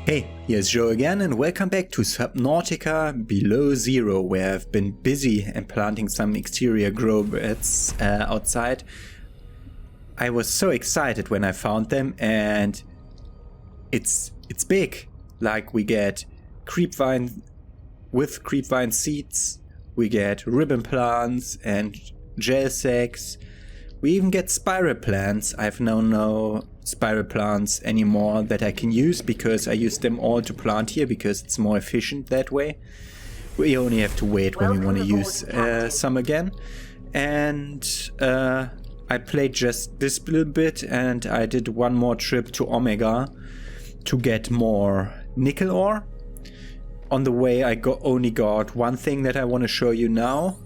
Hey, here's Joe again and welcome back to Subnautica Below Zero, where I've been busy and planting some exterior grow beds outside. I was so excited when I found them, and it's big. Like, we get creepvine with creepvine seeds, we get ribbon plants and gel sacks. We even get spiral plants. I've now no spiral plants anymore that I can use because I use them all to plant here because it's more efficient that way. We only have to wait when we want to use some again. And I played just this little bit, and I did one more trip to Omega to get more nickel ore. On the way I only got one thing that I want to show you now.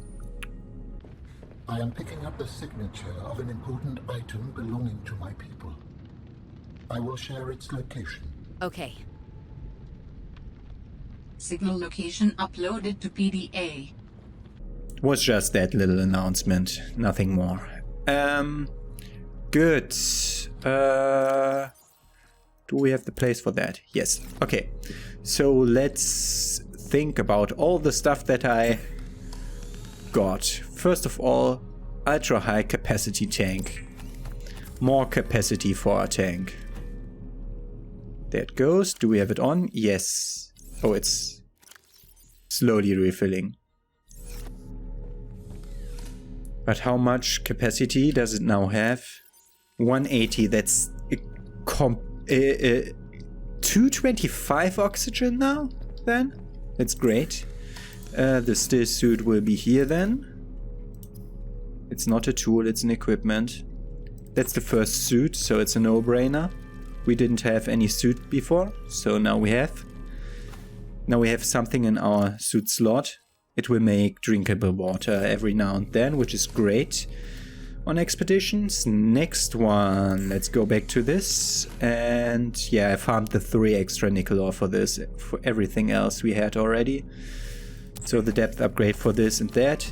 I am picking up the signature of an important item belonging to my people. I will share its location. Okay. Signal location uploaded to PDA. Was just that little announcement, nothing more. Good. Do we have the place for that? Yes. Okay. So let's think about all the stuff that I got. First of all, ultra high capacity tank. More capacity for our tank. There it goes. Do we have it on? Yes. Oh, it's slowly refilling. But how much capacity does it now have? 180. That's 225 oxygen now, then? That's great. The still suit will be here then. It's not a tool, it's an equipment. That's the first suit, so it's a no-brainer. We didn't have any suit before, so now we have. Now we have something in our suit slot. It will make drinkable water every now and then, which is great on expeditions. Next one, let's go back to this. And yeah, I farmed the 3 extra nickel ore for this. For everything else we had already. So the depth upgrade for this and that.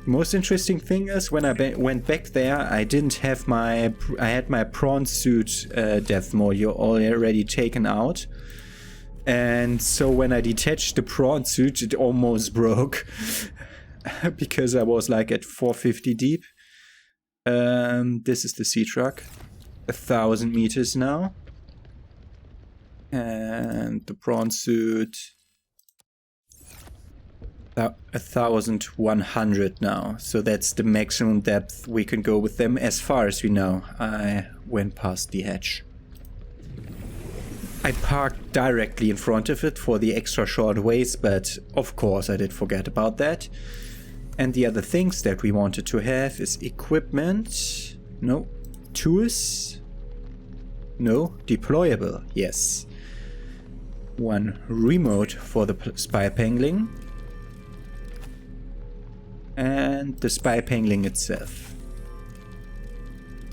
Most interesting thing is when I went back there, I didn't have I had my prawn suit death module already taken out. And so when I detached the prawn suit, it almost broke because I was like at 450 deep. This is the sea truck, 1,000 meters now. And the prawn suit, 1,100 now, so that's the maximum depth we can go with them as far as we know. I went past the hatch. I parked directly in front of it for the extra short ways, but of course I did forget about that. And the other things that we wanted to have is equipment. No. Tools. No. Deployable. Yes. One remote for the spy pangling. And the spy pangling itself.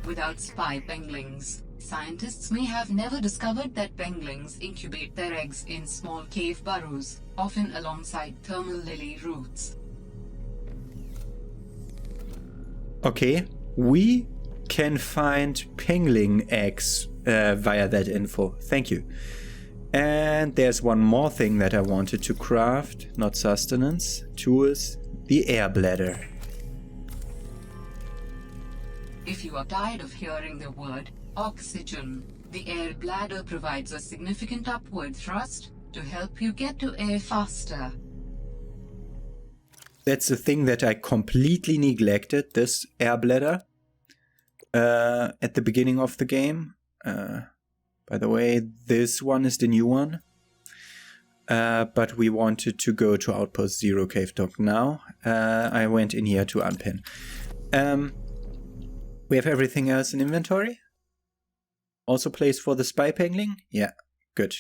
Without spy penguins, scientists may have never discovered that penguins incubate their eggs in small cave burrows, often alongside thermal lily roots. Okay, we can find pangling eggs via that info. Thank you. And there's one more thing that I wanted to craft, not sustenance, tools. The Air Bladder. If you are tired of hearing the word oxygen, the Air Bladder provides a significant upward thrust to help you get to air faster. That's the thing that I completely neglected, this Air Bladder, at the beginning of the game. By the way, this one is the new one. But we wanted to go to Outpost Zero Cave Dock now. I went in here to unpin. We have everything else in inventory. Also place for the spy pangling? Yeah, good.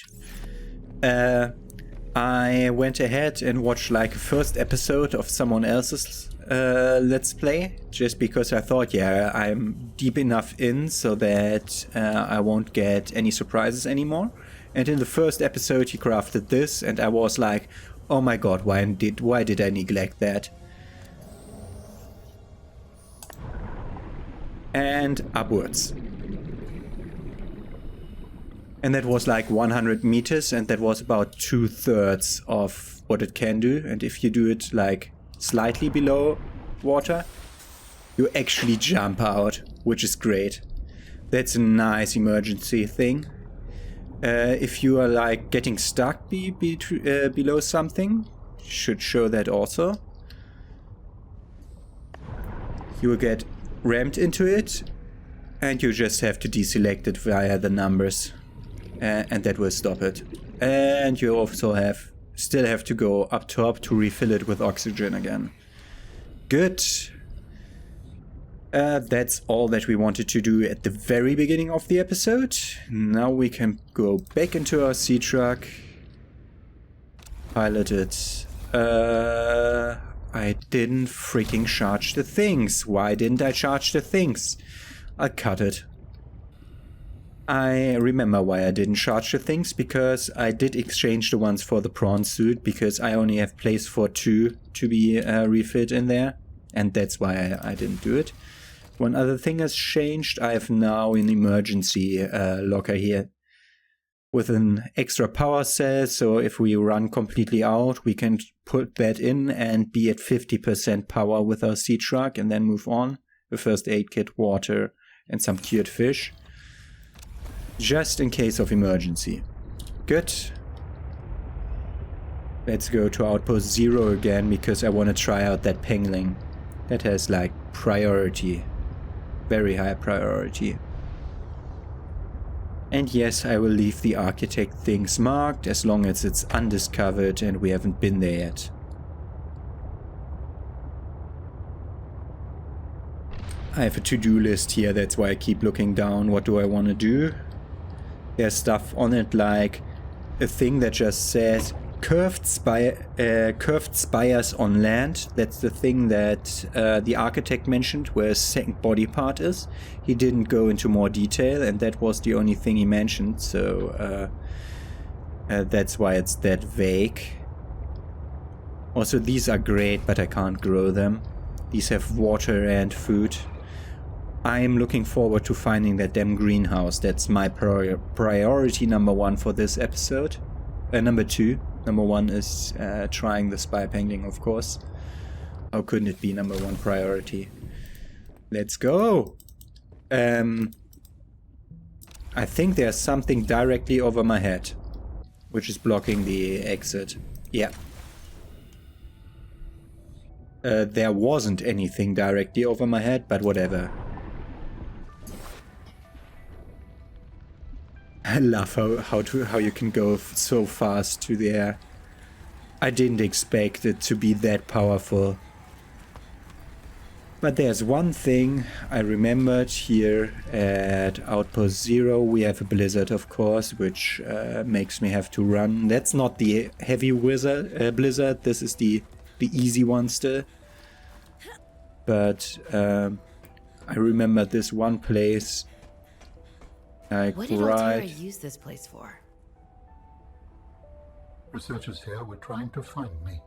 I went ahead and watched like a first episode of someone else's Let's Play. Just because I thought, yeah, I'm deep enough in so that I won't get any surprises anymore. And in the first episode he crafted this, and I was like, oh my god, why did I neglect that? And upwards. And that was like 100 meters, and that was about 2/3 of what it can do. And if you do it like slightly below water, you actually jump out, which is great. That's a nice emergency thing. If you are like getting stuck below something, should show that also. You will get rammed into it, and you just have to deselect it via the numbers, and that will stop it. And you also still have to go up top to refill it with oxygen again. Good. That's all that we wanted to do at the very beginning of the episode. Now we can go back into our sea truck. Pilot it. I didn't freaking charge the things. Why didn't I charge the things? I'll cut it. I remember why I didn't charge the things, because I did exchange the ones for the prawn suit, because I only have place for 2 to be refilled in there, and that's why I didn't do it. One other thing has changed. I have now an emergency locker here with an extra power cell, so if we run completely out, we can put that in and be at 50% power with our sea truck and then move on. The first aid kit, water, and some cured fish. Just in case of emergency. Good. Let's go to Outpost 0 again, because I want to try out that pangling. That has like priority. Very high priority. And yes, I will leave the architect things marked as long as it's undiscovered and we haven't been there yet. I have a to-do list here, that's why I keep looking down. What do I want to do? There's stuff on it like a thing that just says curved spires on land. That's the thing that the architect mentioned, where his second body part is. He didn't go into more detail, and that was the only thing he mentioned, so that's why it's that vague. Also, these are great, but I can't grow them. These have water and food. I am looking forward to finding that damn greenhouse. That's my priority number 1 for this episode. Number 2. Number 1 is trying the spy pangling, of course. How couldn't it be number 1 priority? Let's go! I think there's something directly over my head, which is blocking the exit. Yeah. There wasn't anything directly over my head, but whatever. I love how you can go so fast to the air. I didn't expect it to be that powerful. But there's one thing I remembered here at Outpost 0. We have a blizzard, of course, which makes me have to run. That's not the heavy blizzard. This is the easy one still. But I remember this one place. What did Altera use this place for? Researchers here were trying to find me.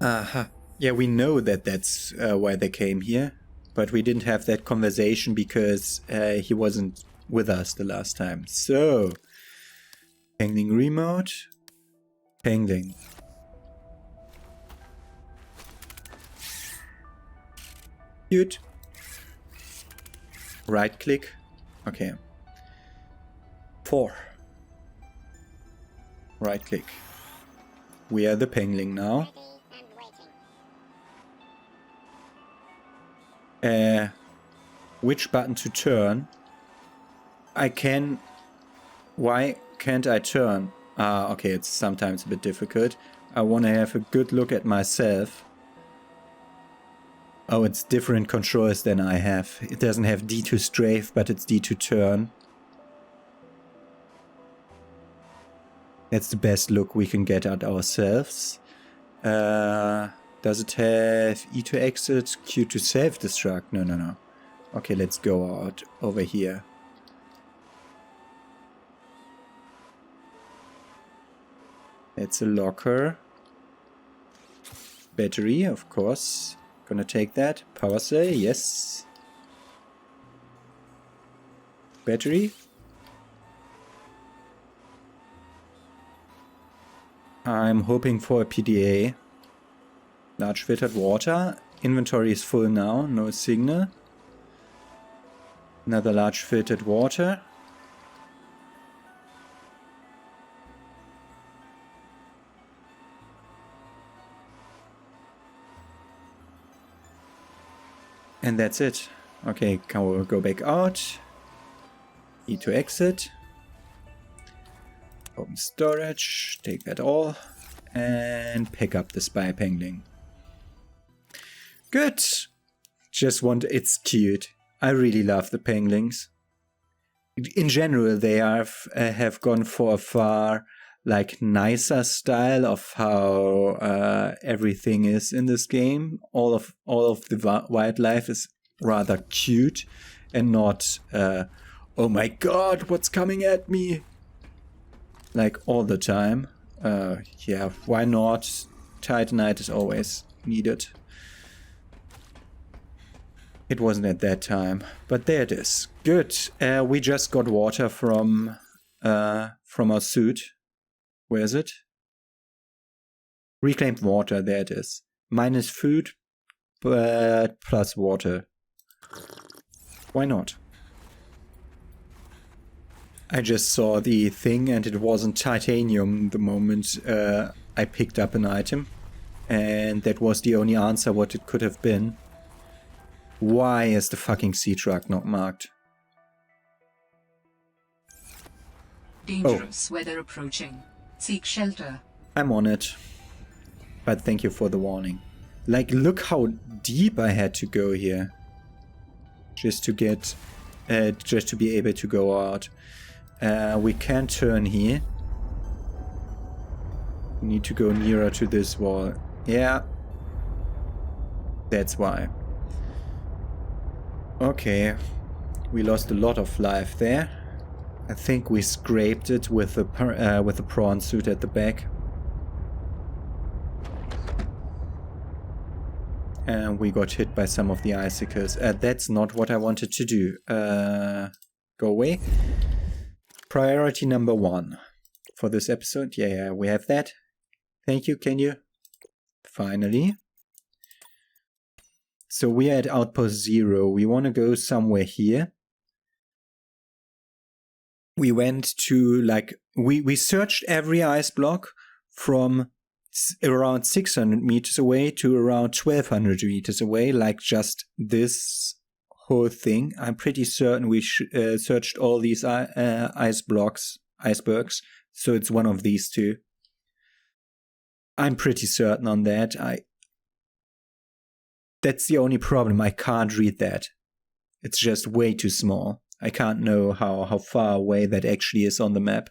Aha. Yeah, we know that that's why they came here. But we didn't have that conversation because he wasn't with us the last time. So, pangling remote. Pangling. Cute. Right click. Okay. 4. Right click. We are the pangling now. Which button to turn? I can... Why can't I turn? Okay, it's sometimes a bit difficult. I want to have a good look at myself. Oh, it's different controls than I have. It doesn't have D to strafe, but it's D to turn. That's the best look we can get at ourselves. Does it have E to exit, Q to self-destruct? No. Okay, let's go out over here. That's a locker. Battery, of course. Gonna take that. Power cell, yes. Battery. I'm hoping for a PDA. Large filtered water. Inventory is full now, no signal. Another large filtered water. And that's it. Okay, can we go back out? Need to exit. Open storage, take that all, and pick up the spy pangling. Good. It's cute. I really love the panglings. In general, they have gone for a far nicer style of how everything is in this game. All of the wildlife is rather cute and not oh my god, what's coming at me? All the time. Yeah, why not? Titanite is always needed. It wasn't at that time, but there it is. Good. We just got water from our suit. Where is it? Reclaimed water. There it is. Minus food, but plus water. Why not? I just saw the thing and it wasn't titanium the moment I picked up an item. And that was the only answer what it could have been. Why is the fucking sea truck not marked? Dangerous weather approaching. Seek shelter. I'm on it. But thank you for the warning. Look how deep I had to go here. Just to get... just to be able to go out. We can't turn here. We need to go nearer to this wall. Yeah. That's why. Okay. We lost a lot of life there. I think we scraped it with the prawn suit at the back. And we got hit by some of the icicles. That's not what I wanted to do. Go away. Priority number 1 for this episode. Yeah, we have that. Thank you, can you? Finally. So we are at Outpost 0. We want to go somewhere here. We went to, we searched every ice block from around 600 meters away to around 1200 meters away, just this whole thing. I'm pretty certain we searched all these icebergs, so it's one of these two. I'm pretty certain on that. That's the only problem. I can't read that. It's just way too small. I can't know how far away that actually is on the map.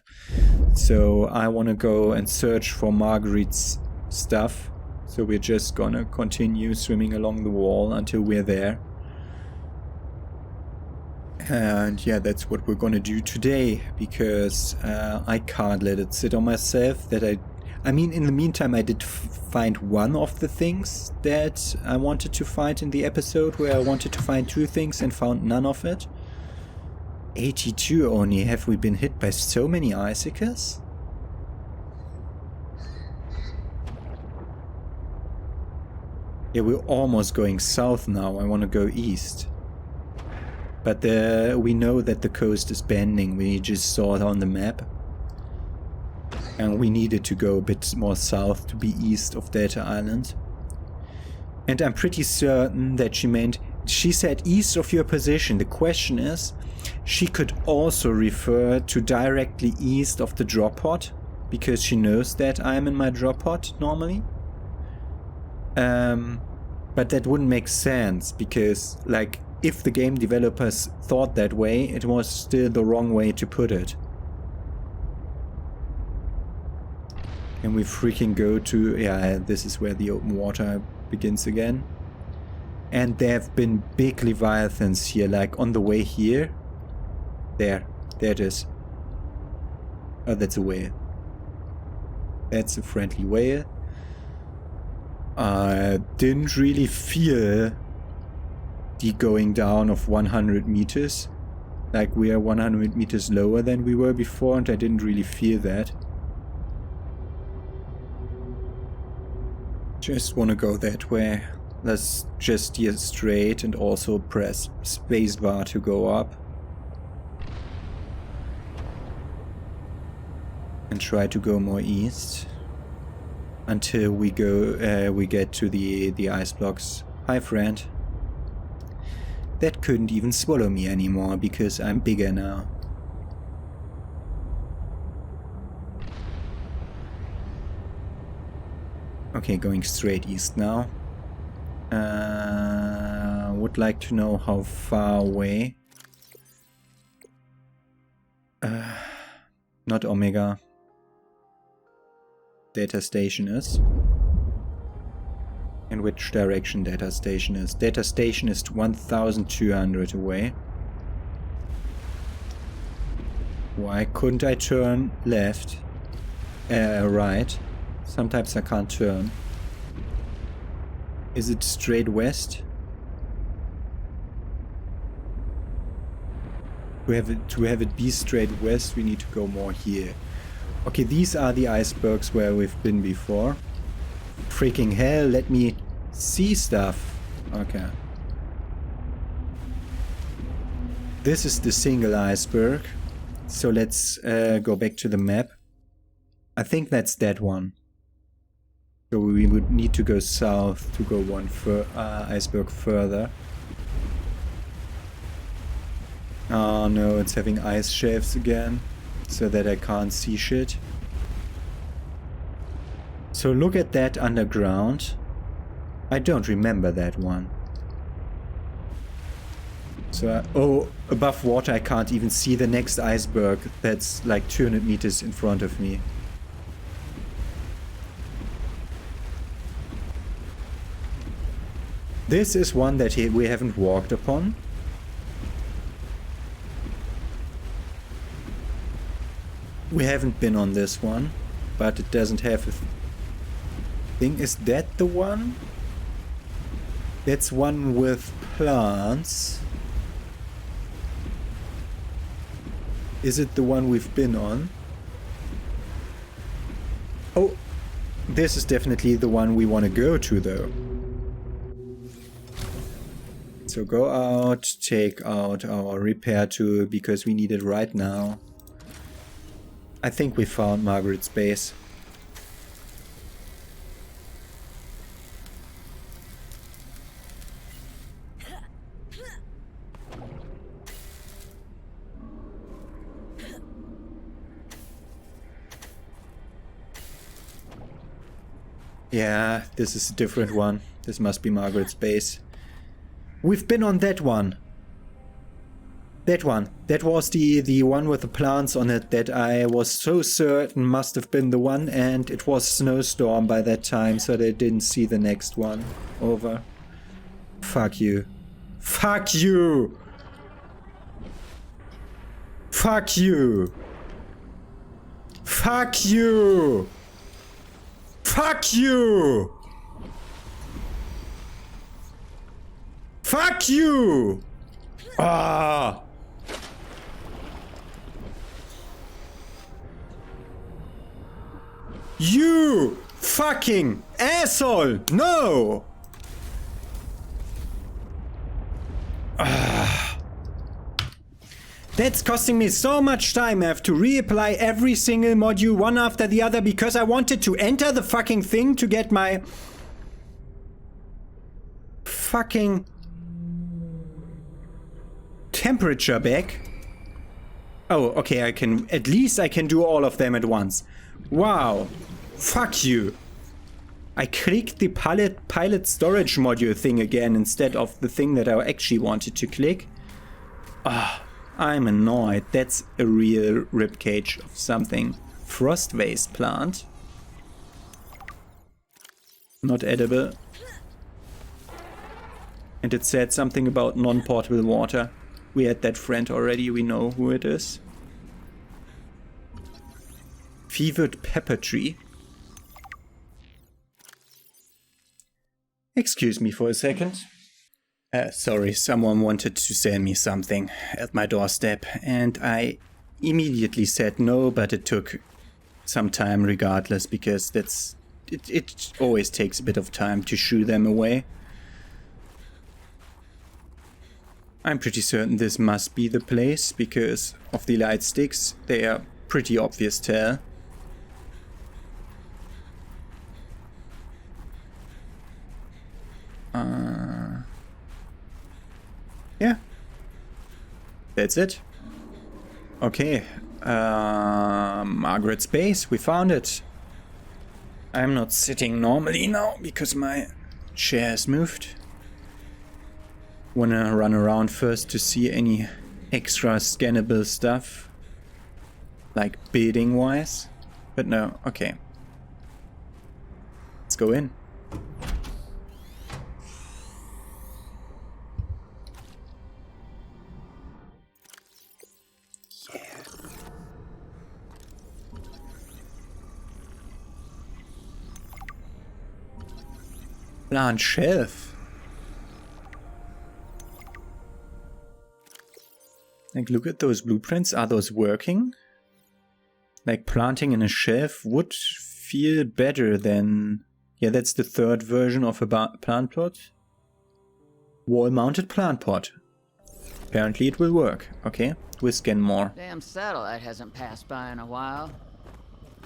So I want to go and search for Marguerit's stuff. So we're just gonna continue swimming along the wall until we're there. And yeah, that's what we're gonna do today, because I can't let it sit on myself that I mean, in the meantime, I did find one of the things that I wanted to find in the episode, where I wanted to find 2 things and found none of it. 82 only. Have we been hit by so many icicles? Yeah, we're almost going south now. I want to go east. But we know that the coast is bending. We just saw it on the map. And we needed to go a bit more south to be east of Delta Island. And I'm pretty certain that she said east of your position. The question is, she could also refer to directly east of the drop pod, because she knows that I'm in my drop pod normally. But that wouldn't make sense, because if the game developers thought that way, it was still the wrong way to put it. And we freaking go to... yeah, this is where the open water begins again. And there have been big leviathans here, on the way here. There it is. Oh, that's a whale. That's a friendly whale. I didn't really feel the going down of 100 meters. Like, we are 100 meters lower than we were before, and I didn't really feel that. Just want to go that way. Let's just steer straight and also press spacebar to go up. And try to go more east. Until we get to the ice blocks. Hi, friend. That couldn't even swallow me anymore because I'm bigger now. Okay, going straight east now. Would like to know how far away. Not Omega. Data station is. In which direction data station is. Data station is 1,200 away. Why couldn't I turn left? Right. Sometimes I can't turn. Is it straight west? To have it be straight west, we need to go more here. Okay, these are the icebergs where we've been before. Freaking hell, let me see stuff. Okay. This is the single iceberg. So let's go back to the map. I think that's that one. So we would need to go south to go one iceberg further. Oh no, it's having ice shelves again, so that I can't see shit. So look at that underground. I don't remember that one. So, oh, above water I can't even see the next iceberg that's like 200 meters in front of me. This is one that we haven't walked upon. We haven't been on this one, but it doesn't have a thing. Is that the one? That's one with plants. Is it the one we've been on? Oh, this is definitely the one we want to go to though. So go out, take out our repair tool because we need it right now. I think we found Marguerit's base. Yeah, this is a different one. This must be Marguerit's base. We've been on that one. That one. That was the one with the plants on it that I was so certain must have been the one, and it was snowstorm by that time, so they didn't see the next one. Over. Fuck you. Fuck you! Fuck you! Fuck you! Fuck you! Fuck you! Ah! You fucking asshole! No! Ah. That's costing me so much time. I have to reapply every single module one after the other because I wanted to enter the fucking thing to get my fucking temperature back. Oh, okay, at least I can do all of them at once. Wow. Fuck you. I clicked the pilot storage module thing again instead of the thing that I actually wanted to click. Ah, I'm annoyed. That's a real ribcage of something. Frost vase plant. Not edible. And it said something about non-portable water. We had that friend already, we know who it is. Fevered pepper tree. Excuse me for a second. Sorry, someone wanted to send me something at my doorstep, and I immediately said no, but it took some time regardless, because it always takes a bit of time to shoo them away. I'm pretty certain this must be the place because of the light sticks. They are pretty obvious tell. Yeah. That's it. Okay. Marguerit's base. We found it. I'm not sitting normally now because my chair has moved. Wanna run around first to see any extra scannable stuff, like building wise, but no. Okay, let's go in. Yeah. Plant shelf. Like, look at those blueprints. Are those working? Like, planting in a shelf would feel better than... Yeah, that's the third version of a plant pot. Wall-mounted plant pot. Apparently it will work. Okay, we'll scan more. Damn satellite hasn't passed by in a while.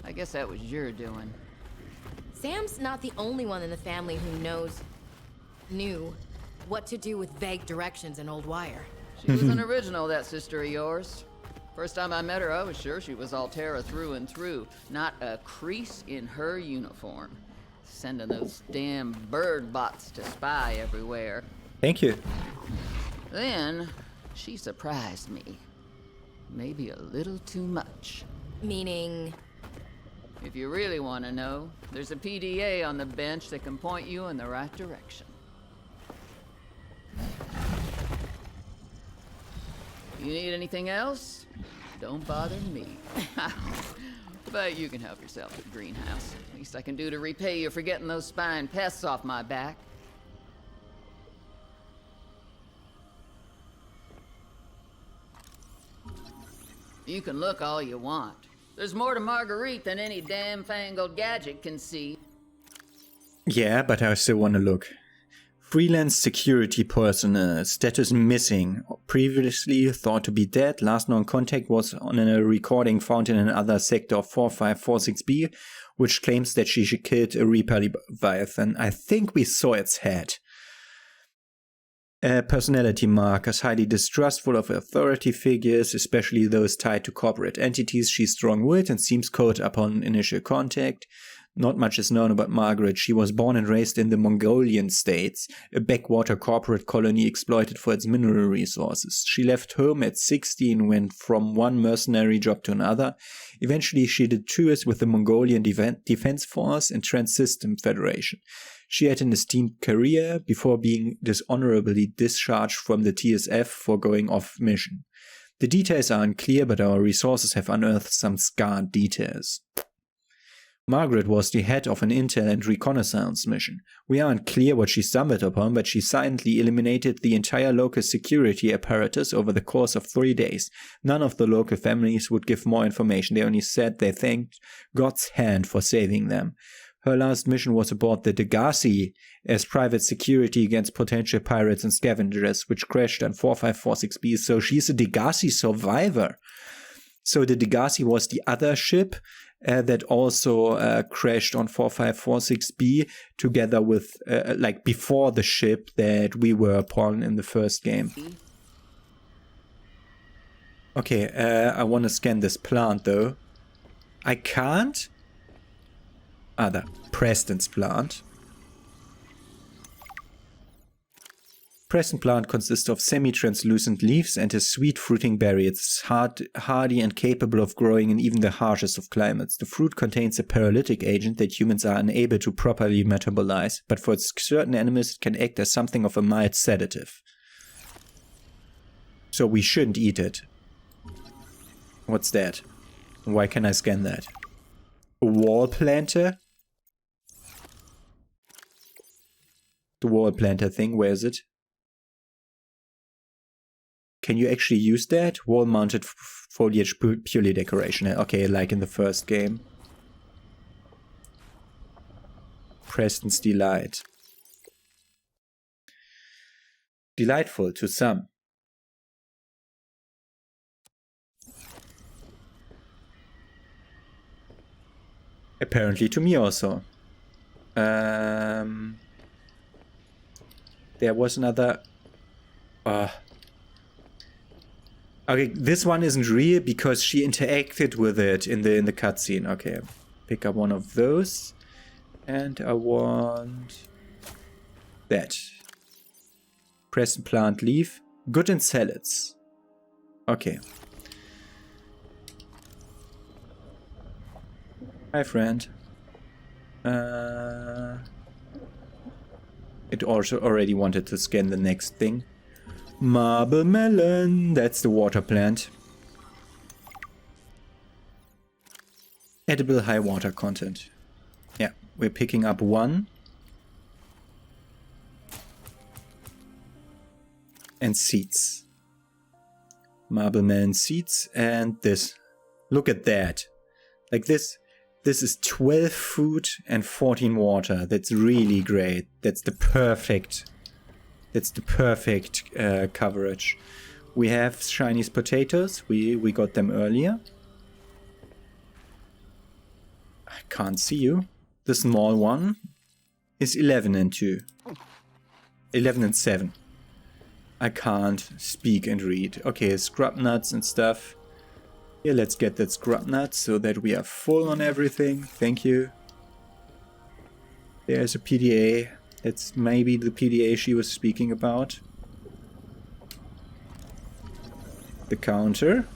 I guess that was your doing. Sam's not the only one in the family who knew what to do with vague directions in old wire. She was an original, that sister of yours. First time I met her, I was sure she was Altera through and through. Not a crease in her uniform. Sending those damn bird bots to spy everywhere. Thank you. Then, she surprised me. Maybe a little too much. Meaning? If you really want to know, there's a PDA on the bench that can point you in the right direction. You need anything else? Don't bother me. But you can help yourself at the greenhouse. Least I can do to repay you for getting those spine pests off my back. You can look all you want. There's more to Marguerite than any damn fangled gadget can see. Yeah, but I still want to look. Freelance security personnel, status missing, previously thought to be dead, last known contact was on a recording found in another sector of 4546B, which claims that she killed a Reaper Leviathan. I think we saw its head. Personality markers, highly distrustful of authority figures, especially those tied to corporate entities. She's strong-willed and seems cold upon initial contact. Not much is known about Marguerit. She was born and raised in the Mongolian states, a backwater corporate colony exploited for its mineral resources. She left home at 16, went from one mercenary job to another. Eventually she did tours with the Mongolian Defense Force and Trans-System Federation. She had an esteemed career before being dishonorably discharged from the TSF for going off mission. The details are unclear, but our resources have unearthed some scant details. Marguerit was the head of an intel and reconnaissance mission. We aren't clear what she stumbled upon, but she silently eliminated the entire local security apparatus over the course of 3 days. None of the local families would give more information. They only said they thanked God's hand for saving them. Her last mission was aboard the Degassi as private security against potential pirates and scavengers, which crashed on 4546B, so she's a Degassi survivor. So the Degassi was the other ship that also crashed on 4546B together with, like, before the ship that we were upon in the first game. Okay, I want to scan this plant though. I can't? The Preston's plant. Preston plant consists of semi-translucent leaves and a sweet fruiting berry. It's hardy and capable of growing in even the harshest of climates. The fruit contains a paralytic agent that humans are unable to properly metabolize, but for certain animals it can act as something of a mild sedative. So we shouldn't eat it. What's that? Why can I scan that? A wall planter? The wall planter thing, where is it? Can you actually use that? Wall-mounted foliage purely decoration. Okay, like in the first game. Preston's Delight. Delightful to some. Apparently to me also. There was another... Okay, this one isn't real because she interacted with it in the cutscene. Okay, pick up one of those. And I want... that. Press and plant leaf. Good in salads. Okay. Hi, friend. It also already wanted to scan the next thing. Marble melon. That's the water plant. Edible high water content. Yeah, we're picking up one. And seeds. Marble melon seeds and this. Look at that. Like this is 12 food and 14 water. That's really great. That's the perfect coverage. We have Chinese potatoes. We got them earlier. I can't see you. The small one is 11 and 2. 11 and 7. I can't speak and read. Okay, scrub nuts and stuff. Yeah, let's get that scrub nut so that we are full on everything. Thank you. There's a PDA. That's maybe the PDA she was speaking about. The counter.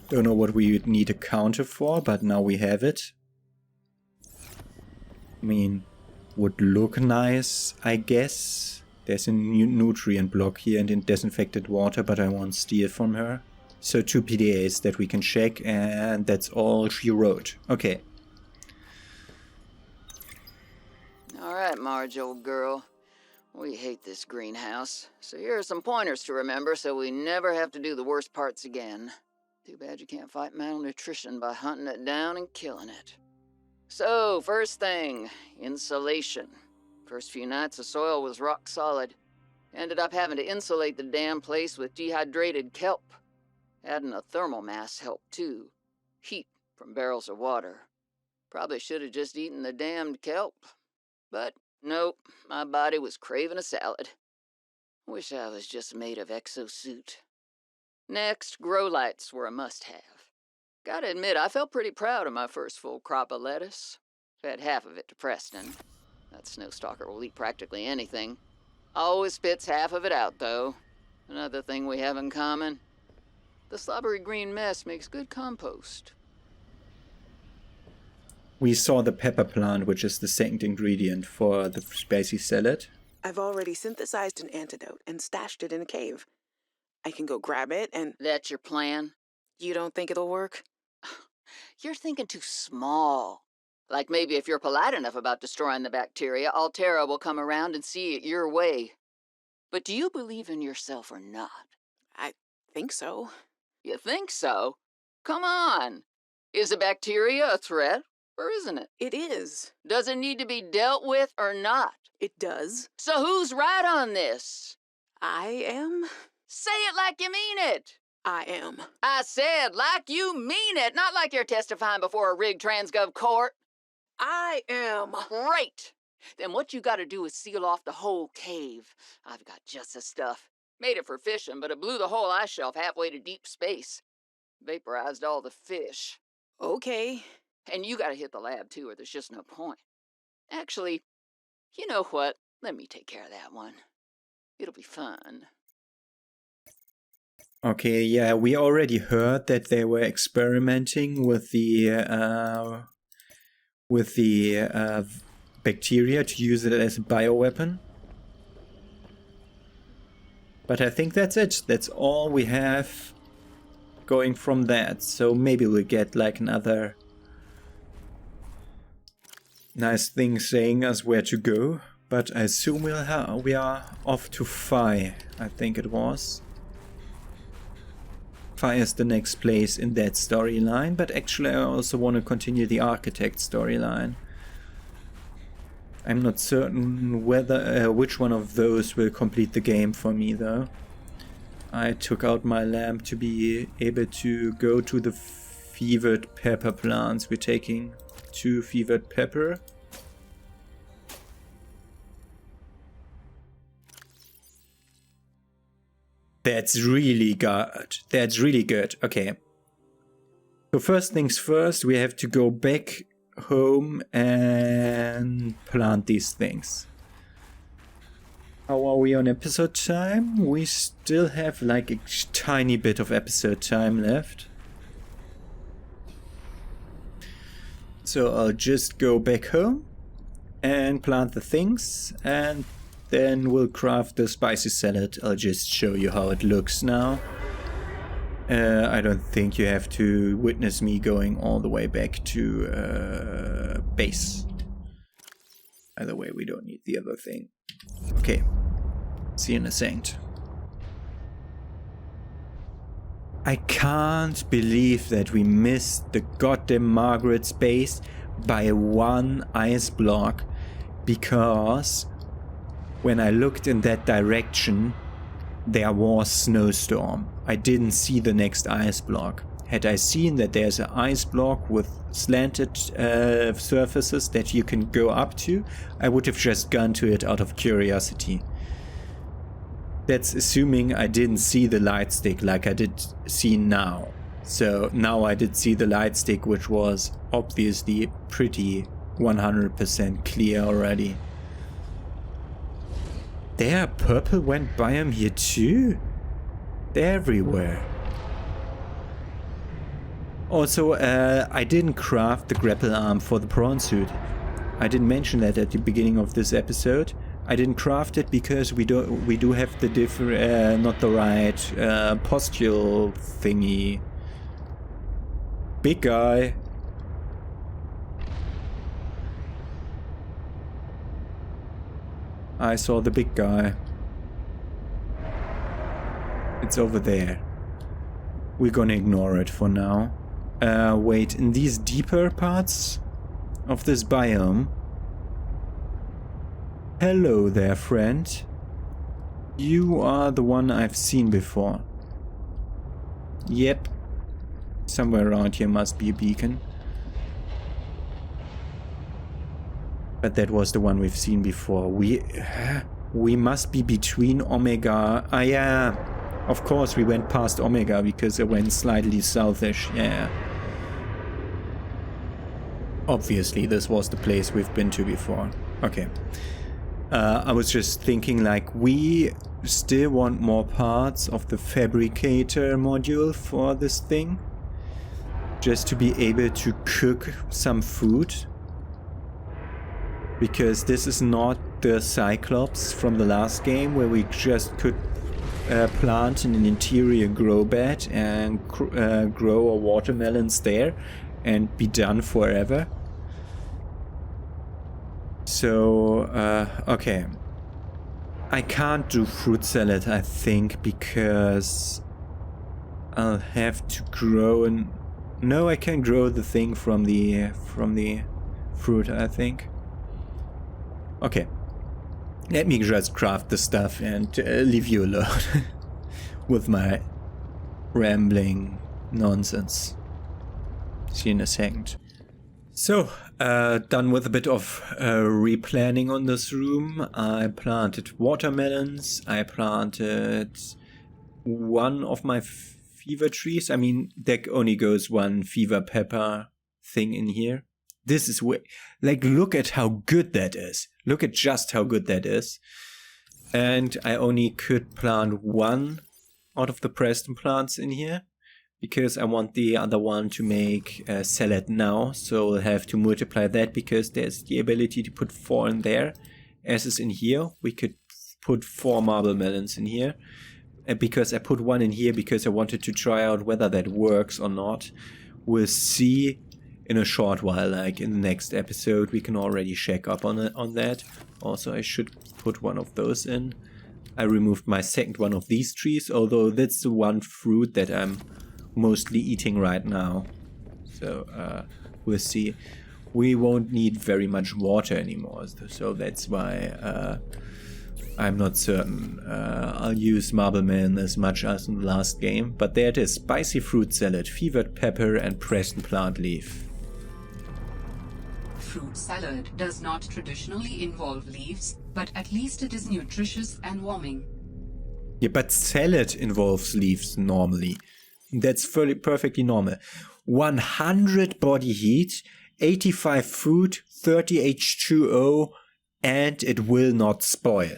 Don't know what we would need a counter for, but now we have it. I mean, would look nice, I guess. There's a nutrient block here and in disinfected water, but I won't steal from her. So 2 PDAs that we can check, and that's all she wrote. Okay. Alright, Marge, old girl. We hate this greenhouse, so here are some pointers to remember so we never have to do the worst parts again. Too bad you can't fight malnutrition by hunting it down and killing it. So, first thing, insulation. First few nights the soil was rock solid. Ended up having to insulate the damn place with dehydrated kelp. Adding a thermal mass helped too. Heat from barrels of water. Probably should have just eaten the damned kelp. But nope, my body was craving a salad. Wish I was just made of exosuit. Next, grow lights were a must-have. Gotta admit, I felt pretty proud of my first full crop of lettuce. Fed half of it to Preston. That snowstalker will eat practically anything. Always spits half of it out, though. Another thing we have in common. The slobbery green mess makes good compost. We saw the pepper plant, which is the second ingredient for the spicy salad. I've already synthesized an antidote and stashed it in a cave. I can go grab it and... That's your plan? You don't think it'll work? You're thinking too small. Like maybe if you're polite enough about destroying the bacteria, Altera will come around and see it your way. But do you believe in yourself or not? I think so. You think so? Come on. Is the bacteria a threat, or isn't it? It is. Does it need to be dealt with or not? It does. So who's right on this? I am. Say it like you mean it. I am. I said like you mean it, not like you're testifying before a rigged transgov court. I am. Great. Then what you gotta do is seal off the whole cave. I've got just the stuff. Made it for fishing, but it blew the whole ice shelf halfway to deep space. Vaporized all the fish. Okay. And you gotta hit the lab too, or there's just no point. Actually, you know what? Let me take care of that one. It'll be fun. Okay, yeah, we already heard that they were experimenting with the bacteria to use it as a bioweapon. But I think that's it. That's all we have going from that. So maybe we'll get like another nice thing saying us where to go. But I assume we are off to Phi, I think it was. Phi is the next place in that storyline, but actually I also want to continue the Architect storyline. I'm not certain whether which one of those will complete the game for me though. I took out my lamp to be able to go to the fevered pepper plants. We're taking 2 fevered pepper. That's really good. That's really good. Okay. So first things first, we have to go back home and plant these things. How are we on episode time? We still have like a tiny bit of episode time left. So I'll just go back home and plant the things, and then we'll craft the spicy salad. I'll just show you how it looks now. I don't think you have to witness me going all the way back to base. Either way, we don't need the other thing. Okay, see you in a second. I can't believe that we missed the goddamn Marguerit's base by 1 ice block, because when I looked in that direction, there was snowstorm. I didn't see the next ice block. Had I seen that there's an ice block with slanted surfaces that you can go up to, I would have just gone to it out of curiosity. That's assuming I didn't see the light stick like I did see now. So now I did see the light stick, which was obviously pretty 100% clear already. There, purple went biome here too? They're everywhere. Also, I didn't craft the grapple arm for the prawn suit. I didn't mention that at the beginning of this episode. I didn't craft it because we do have the different, not the right postule thingy. Big guy. I saw the big guy. It's over there. We're gonna ignore it for now. Wait, in these deeper parts of this biome. Hello there, friend. You are the one I've seen before. Yep. Somewhere around here must be a beacon. But that was the one we've seen before. We must be between Omega. Ah, yeah. Of course, we went past Omega because it went slightly southish. Yeah. Obviously, this was the place we've been to before. Okay. I was just thinking, like, we still want more parts of the fabricator module for this thing. Just to be able to cook some food. Because this is not the Cyclops from the last game where we just could plant in an interior grow bed and grow our watermelons there and be done forever. So, okay. I can't do fruit salad, I think, because I'll have to grow and... No, I can grow the thing from the fruit, I think. Okay. Let me just craft the stuff and leave you alone with my rambling nonsense. See you in a second. So, done with a bit of replanning on this room. I planted watermelons. I planted one of my fever trees. I mean, there only goes one fever pepper thing in here. This is way, like, look at how good that is. Look at just how good that is. And I only could plant one out of the Preston plants in here, because I want the other one to make a salad now. So I'll have to multiply that, because there's the ability to put 4 in there. As is in here, we could put 4 marble melons in here. Because I put 1 in here because I wanted to try out whether that works or not. We'll see in a short while, like in the next episode, we can already check up on that. Also, I should put one of those in. I removed my second one of these trees, although that's the one fruit that I'm mostly eating right now. So we'll see. We won't need very much water anymore, so that's why I'm not certain. I'll use Marble Man as much as in the last game, but there it is: spicy fruit salad, fevered pepper, and pressed plant leaf. Fruit salad does not traditionally involve leaves, but at least it is nutritious and warming. Yeah, but salad involves leaves normally. That's perfectly normal. 100 body heat, 85 food, 30 H2O, and it will not spoil.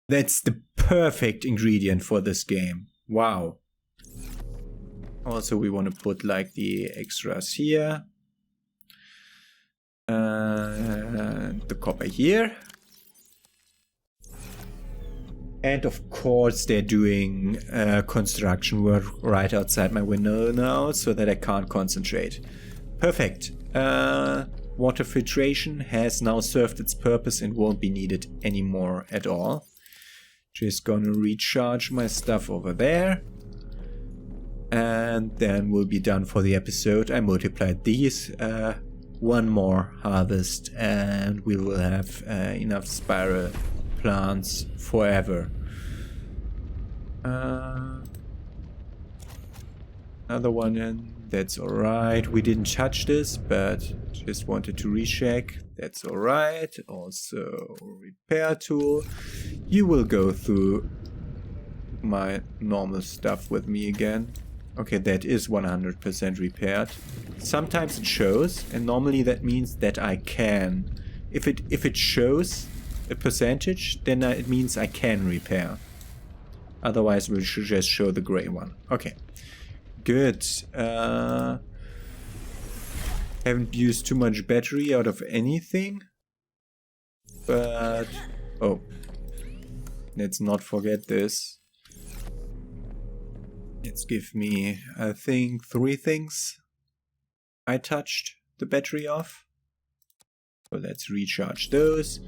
That's the perfect ingredient for this game. Wow. Also, we want to put like the extras here. The copper here. And of course they're doing construction work right outside my window now, so that I can't concentrate. Perfect. Water filtration has now served its purpose and won't be needed anymore at all. Just gonna recharge my stuff over there. And then we'll be done for the episode. I multiplied these. One more harvest and we will have enough spiral plants forever. Another one in. That's alright. We didn't touch this, but just wanted to recheck. That's alright. Also, repair tool. You will go through my normal stuff with me again. Okay, that is 100% repaired. Sometimes it shows, and normally that means that I can. If it shows a percentage, then it means I can repair. Otherwise, we should just show the gray one. Okay, good. Haven't used too much battery out of anything, but oh, let's not forget this. Let's give me, I think, 3 things I touched the battery off. So let's recharge those.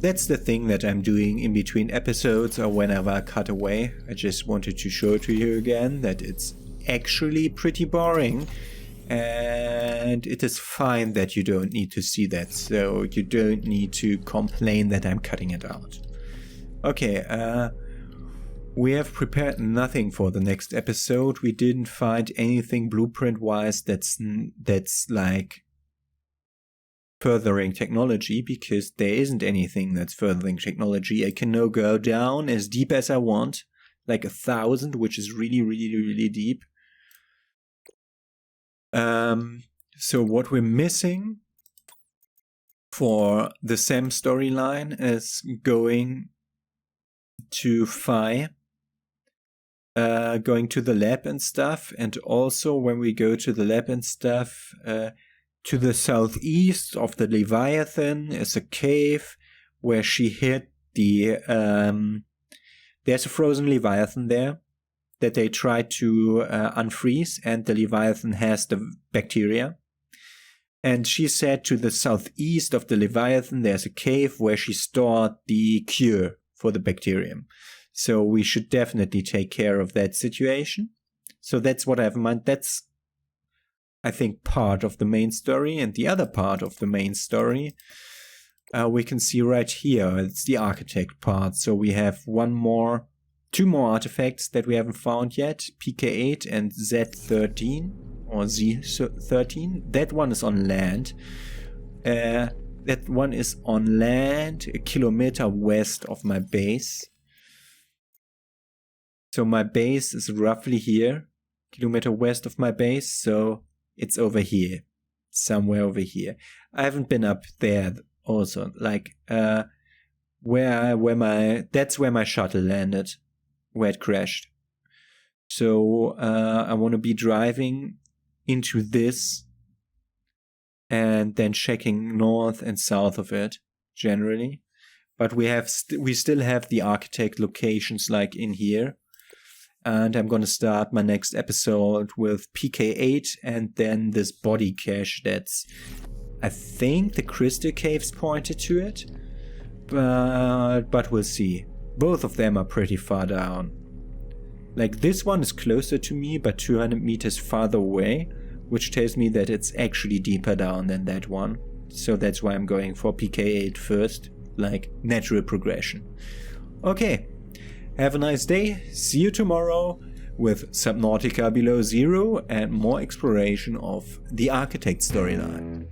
That's the thing that I'm doing in between episodes or whenever I cut away. I just wanted to show to you again that it's actually pretty boring. And it is fine that you don't need to see that. So you don't need to complain that I'm cutting it out. Okay, we have prepared nothing for the next episode. We didn't find anything blueprint-wise that's like furthering technology, because there isn't anything that's furthering technology. I can now go down as deep as I want, like 1,000, which is really, really, really deep. So what we're missing for the Sam storyline is going to Phi. Going to the lab and stuff, and also when we go to the lab and stuff, to the southeast of the Leviathan is a cave where she hid the there's a frozen Leviathan there that they tried to unfreeze, and the Leviathan has the bacteria. And she said to the southeast of the Leviathan there's a cave where she stored the cure for the bacterium. So we should definitely take care of that situation. So that's what I have in mind. That's, I think, part of the main story. And the other part of the main story, we can see right here. It's the architect part. So we have two more artifacts that we haven't found yet. PK8 and Z13 or Z13. That one is on land. That one is on land, a kilometer west of my base. So my base is roughly here, kilometer west of my base, so it's over here, somewhere over here. I haven't been up there also, like that's where my shuttle landed, where it crashed. So I want to be driving into this and then checking north and south of it generally. But we still have the architect locations like in here. And I'm gonna start my next episode with PK8 and then this body cache that's, I think the crystal caves pointed to it, but we'll see. Both of them are pretty far down. Like this one is closer to me but 200 meters farther away, which tells me that it's actually deeper down than that one. So that's why I'm going for PK8 first, like natural progression. Okay. Have a nice day, see you tomorrow with Subnautica Below Zero and more exploration of the Architect storyline.